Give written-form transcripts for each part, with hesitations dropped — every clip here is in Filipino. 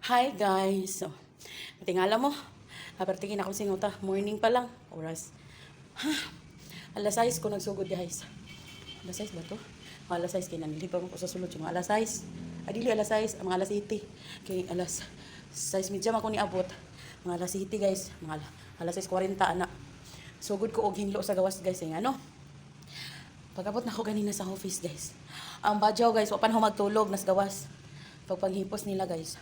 Hi guys. So, tingala mo. Apertingin ako singuta. Morning pa lang. Oras. Alas 6 ko nagsugod guys. Alas 6 ba to? Alas 6 kaya nanili pa ko sa sulod. Yung alas 6. Adili alas 6. Mga alas 7. Kaya alas 6 medyam ako ni abot. Mga alas 7 guys. Mga alas 6:40 anak. Sugod ko og hinlo sa gawas guys. Ano? Pag-abot na ako ganina sa office guys. Ang badyaw guys. Wapan ako magtulog nas gawas. Pagpanghipos nila guys.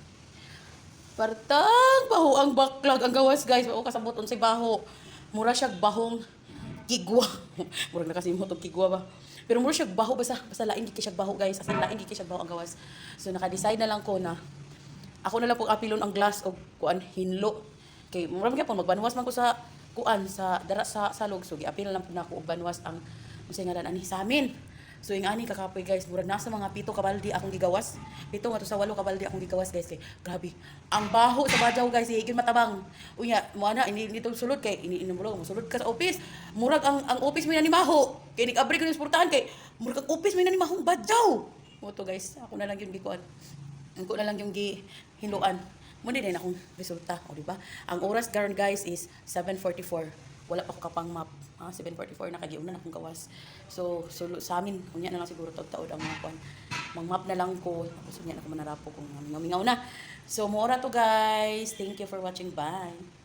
Partang baho ang backlog ang gawas guys. O kasabot unsay baho. Mura siya bahong kigwa. Murag na kasi mo tong kigwa ba. Pero mura siya baho basta lain gid siya baho guys. As in lain gid siya baho ang gawas. So naka-decide na lang ko na ako na lang pug apilon ang glass og kuan hinlo. Kay mura man gyapon magbanwas man ko sa kuan sa dara sa salog. So giapil lang pud nako og banwas ang unsay ngalan ani sa amin. So yung ani kakapoy guys, murag nasa mga 7 ka balde akong gigawas. 7 nga to sa 8 ka balde akong gigawas guys kay grabe. Ang baho sa badyaw guys, higit matabang. Unya, mo ana ini dito sulod kay ini sulod ka sa office. Murag ang office mo na ni maho. Kay nig-abri ko ni sportahan kay murag ang office mo na ni mahong badyaw. Mo to guys, ako na lang yung gikuan. Ako na lang yung gihinluan. Muna din akong resulta, o di ba? Ang oras karon guys is 7:44. Wala pa ko kapang map. 7:44 na kagiuna na akong gawas. So sa amin, kunya na lang siguro taud-taud ang mga kuan. Mang-map na lang ko. Tapos kunya na ko manarapo kung mingaw na. So mo to guys. Thank you for watching. Bye.